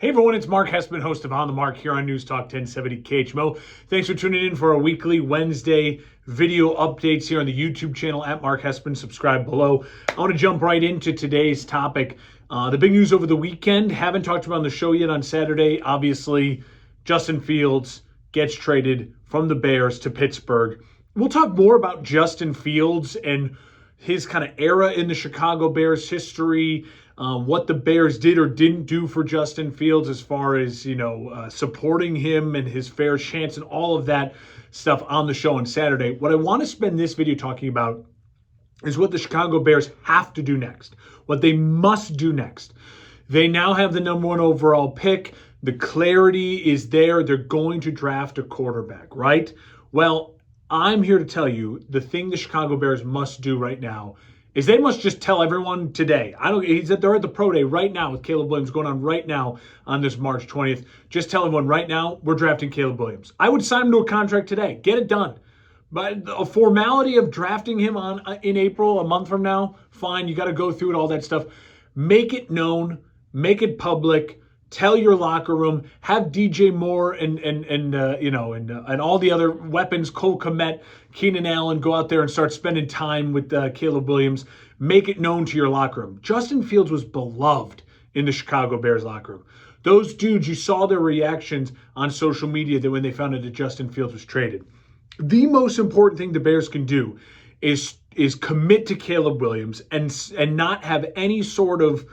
Hey everyone, it's Mark Hessman, host of On the Mark here on News Talk 1070 KHMO. Thanks for tuning in for our weekly Wednesday video updates here on the YouTube channel at Mark Hessman. Subscribe below. I want to jump right into today's topic. The big news over the weekend, haven't talked about on the show yet on Saturday. Obviously, Justin Fields gets traded from the Bears to Pittsburgh. We'll talk more about Justin Fields and his kind of era in the Chicago Bears history, what the Bears did or didn't do for Justin Fields as far as, supporting him and his fair chance and all of that stuff on the show on Saturday. What I want to spend this video talking about is what the Chicago Bears have to do next, what they must do next. They now have the number one overall pick. The clarity is there. They're going to draft a quarterback, right? Well, I'm here to tell you the thing the Chicago Bears must do right now is they must just tell everyone today. They're at the pro day right now with Caleb Williams going on right now on this March 20th. Just tell everyone right now we're drafting Caleb Williams. I would sign him to a contract today. Get it done. But a formality of drafting him in April, a month from now, fine. You got to go through it, all that stuff. Make it known. Make it public. Tell your locker room, have DJ Moore and all the other weapons, Cole Kmet, Keenan Allen, go out there and start spending time with Caleb Williams. Make it known to your locker room. Justin Fields was beloved in the Chicago Bears locker room. Those dudes, you saw their reactions on social media that when they found out that Justin Fields was traded. The most important thing the Bears can do is commit to Caleb Williams and not have any sort of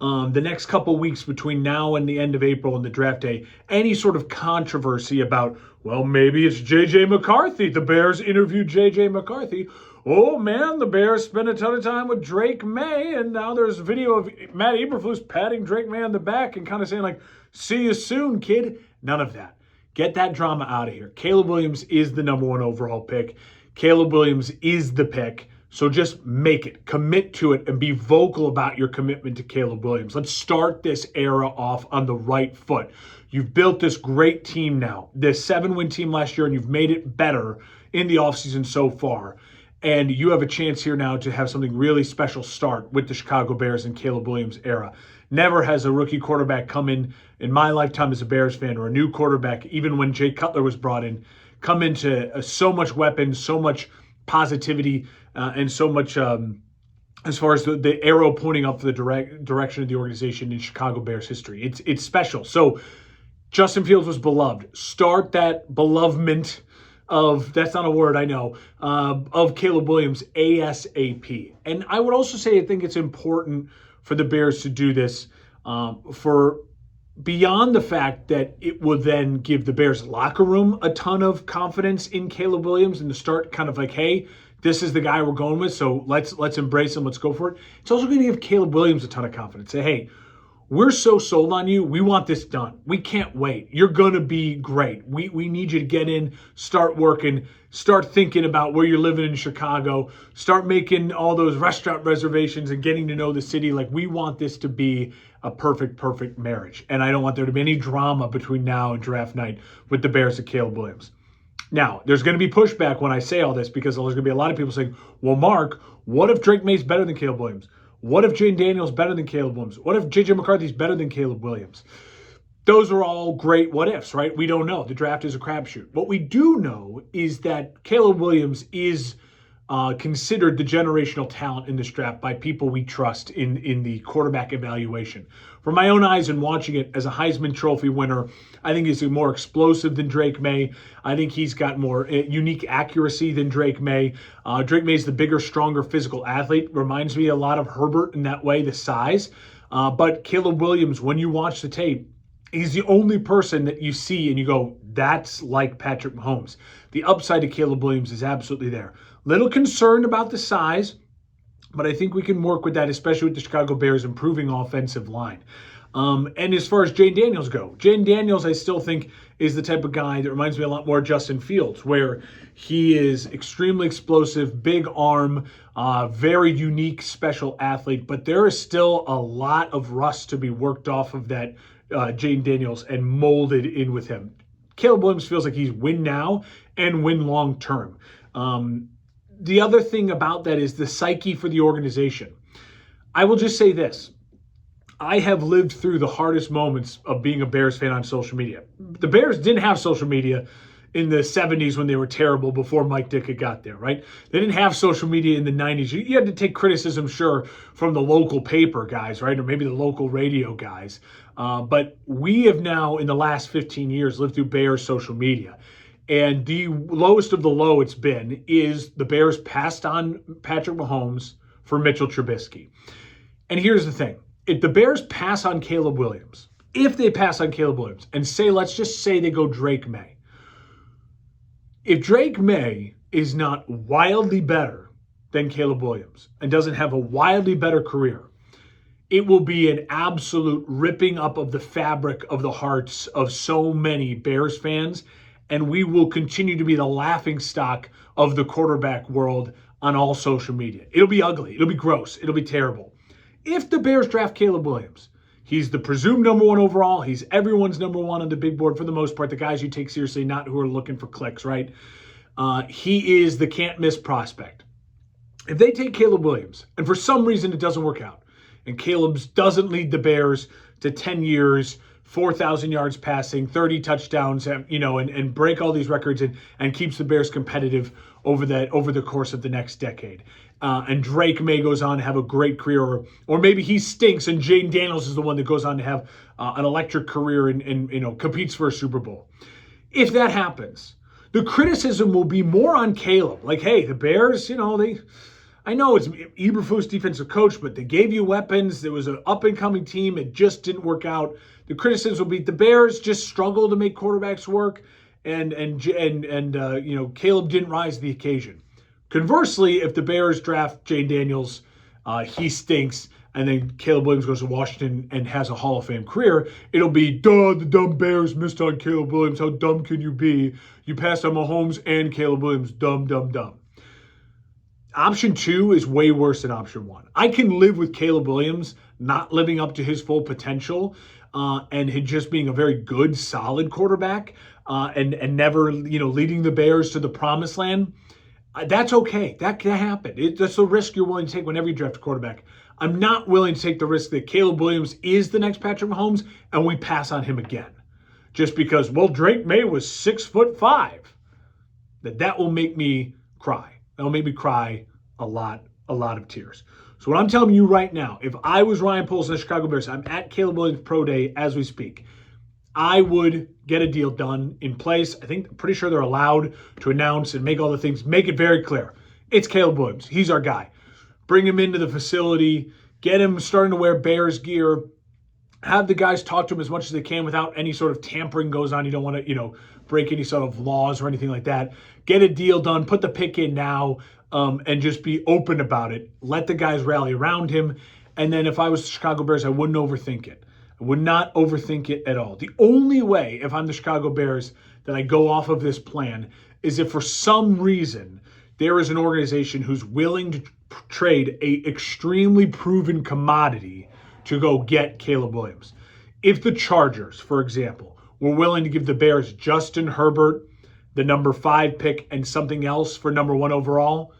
the next couple weeks between now and the end of April and the draft day, any sort of controversy about, well, maybe it's J.J. McCarthy. The Bears interviewed J.J. McCarthy. Oh, man, the Bears spent a ton of time with Drake May, and now there's a video of Matt Eberflus patting Drake May on the back and kind of saying, like, see you soon, kid. None of that. Get that drama out of here. Caleb Williams is the number one overall pick. Caleb Williams is the pick. So just make it, commit to it, and be vocal about your commitment to Caleb Williams. Let's start this era off on the right foot. You've built this great team now, this 7-win team last year, and you've made it better in the offseason so far. And you have a chance here now to have something really special start with the Chicago Bears and Caleb Williams era. Never has a rookie quarterback come in my lifetime as a Bears fan, or a new quarterback, even when Jay Cutler was brought in, come into so much weapons, so much positivity, and so much as far as the arrow pointing up the direction of the organization in Chicago Bears history. It's special. So Justin Fields was beloved. Start that belovedment of, that's not a word, I know, of Caleb Williams ASAP. And I would also say I think it's important for the Bears to do this for beyond the fact that it will then give the Bears locker room a ton of confidence in Caleb Williams and to start kind of like, hey, this is the guy we're going with, so let's embrace him, let's go for it. It's also going to give Caleb Williams a ton of confidence. Say, hey, we're so sold on you. We want this done. We can't wait. You're going to be great. We need you to get in, start working, start thinking about where you're living in Chicago, start making all those restaurant reservations and getting to know the city. Like, we want this to be a perfect marriage. And I don't want there to be any drama between now and draft night with the Bears and Caleb Williams. Now, there's going to be pushback when I say all this because there's going to be a lot of people saying, well, Mark, what if Drake May's better than Caleb Williams? What if Jane Daniels better than Caleb Williams? What if J.J. McCarthy's better than Caleb Williams? Those are all great what ifs, right? We don't know. The draft is a crapshoot. What we do know is that Caleb Williams is considered the generational talent in this draft by people we trust in the quarterback evaluation. From my own eyes and watching it as a Heisman Trophy winner, I think he's more explosive than Drake May. I think he's got more unique accuracy than Drake May. Drake May is the bigger, stronger physical athlete. Reminds me a lot of Herbert in that way, the size. But Caleb Williams, when you watch the tape, he's the only person that you see and you go, that's like Patrick Mahomes. The upside of Caleb Williams is absolutely there. Little concerned about the size, but I think we can work with that, especially with the Chicago Bears improving offensive line. And as far as Jane Daniels go, Jane Daniels, I still think, is the type of guy that reminds me a lot more of Justin Fields, where he is extremely explosive, big arm, very unique, special athlete, but there is still a lot of rust to be worked off of that Jane Daniels and molded in with him. Caleb Williams feels like he's win now and win long term. The other thing about that is the psyche for the organization. I will just say this. I have lived through the hardest moments of being a Bears fan on social media. The Bears didn't have social media in the 70s when they were terrible before Mike Ditka got there, right? They didn't have social media in the 90s. You had to take criticism, sure, from the local paper guys, right? Or maybe the local radio guys. But we have now, in the last 15 years, lived through Bears social media. And the lowest of the low it's been is the Bears passed on Patrick Mahomes for Mitchell Trubisky. And here's the thing. If the Bears pass on Caleb Williams, and say, let's just say they go Drake May. If Drake May is not wildly better than Caleb Williams and doesn't have a wildly better career, it will be an absolute ripping up of the fabric of the hearts of so many Bears fans, and we will continue to be the laughingstock of the quarterback world on all social media. It'll be ugly. It'll be gross. It'll be terrible. If the Bears draft Caleb Williams, he's the presumed number one overall. He's everyone's number one on the big board for the most part. The guys you take seriously, not who are looking for clicks, right? He is the can't miss prospect. If they take Caleb Williams, and for some reason it doesn't work out, and Caleb doesn't lead the Bears to 10 years, 4,000 yards passing, 30 touchdowns, and break all these records and keeps the Bears competitive over the course of the next decade. And Drake May goes on to have a great career, or maybe he stinks and Jayden Daniels is the one that goes on to have an electric career and competes for a Super Bowl. If that happens, the criticism will be more on Caleb. Like, hey, the Bears, I know it's Eberflus defensive coach, but they gave you weapons. There was an up-and-coming team. It just didn't work out. The criticism will be the Bears just struggle to make quarterbacks work, and Caleb didn't rise to the occasion. Conversely, if the Bears draft Jayden Daniels, he stinks, and then Caleb Williams goes to Washington and has a Hall of Fame career, it'll be, duh, the dumb Bears missed on Caleb Williams. How dumb can you be? You passed on Mahomes and Caleb Williams. Dumb, dumb, dumb. Option 2 is way worse than option 1. I can live with Caleb Williams not living up to his full potential and him just being a very good, solid quarterback and never, leading the Bears to the promised land. That's okay. That can happen. That's the risk you're willing to take whenever you draft a quarterback. I'm not willing to take the risk that Caleb Williams is the next Patrick Mahomes and we pass on him again. Just because, Drake May was 6'5". That will make me cry. That will make me cry a lot of tears. So what I'm telling you right now, if I was Ryan Poles and the Chicago Bears, I'm at Caleb Williams Pro Day as we speak, I would get a deal done in place. I'm pretty sure they're allowed to announce and make all the things, make it very clear. It's Caleb Williams. He's our guy. Bring him into the facility, get him starting to wear Bears gear, have the guys talk to him as much as they can without any sort of tampering goes on. You don't want to, break any sort of laws or anything like that. Get a deal done, put the pick in now, and just be open about it. Let the guys rally around him. And then if I was the Chicago Bears, I wouldn't overthink it. I would not overthink it at all. The only way, if I'm the Chicago Bears, that I go off of this plan is if for some reason there is an organization who's willing to trade a extremely proven commodity to go get Caleb Williams. If the Chargers, for example, were willing to give the Bears Justin Herbert, the number 5 pick, and something else for number 1 overall,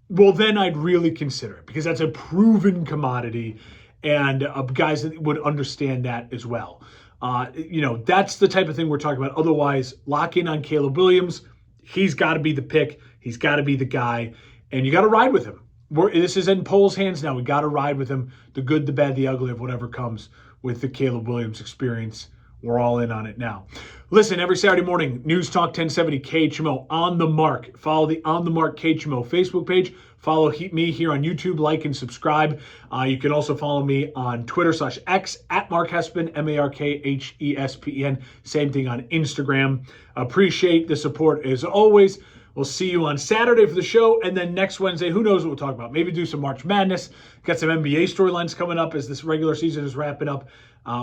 well, then I'd really consider it because that's a proven commodity and guys that would understand that as well. That's the type of thing we're talking about. Otherwise, lock in on Caleb Williams. He's got to be the pick. He's got to be the guy, and you got to ride with him. This is in Poles' hands now. We got to ride with him, the good, the bad, the ugly of whatever comes with the Caleb Williams experience. We're all in on it now. Listen, every Saturday morning, News Talk 1070 KHMO On The Mark. Follow the On The Mark KHMO Facebook page. Follow me here on YouTube, like and subscribe. You can also follow me on Twitter/X at Mark Hespen, MarkHespen. Same thing on Instagram. Appreciate the support as always. We'll see you on Saturday for the show, and then next Wednesday, who knows what we'll talk about. Maybe do some March Madness. Got some NBA storylines coming up as this regular season is wrapping up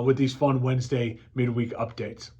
with these fun Wednesday midweek updates.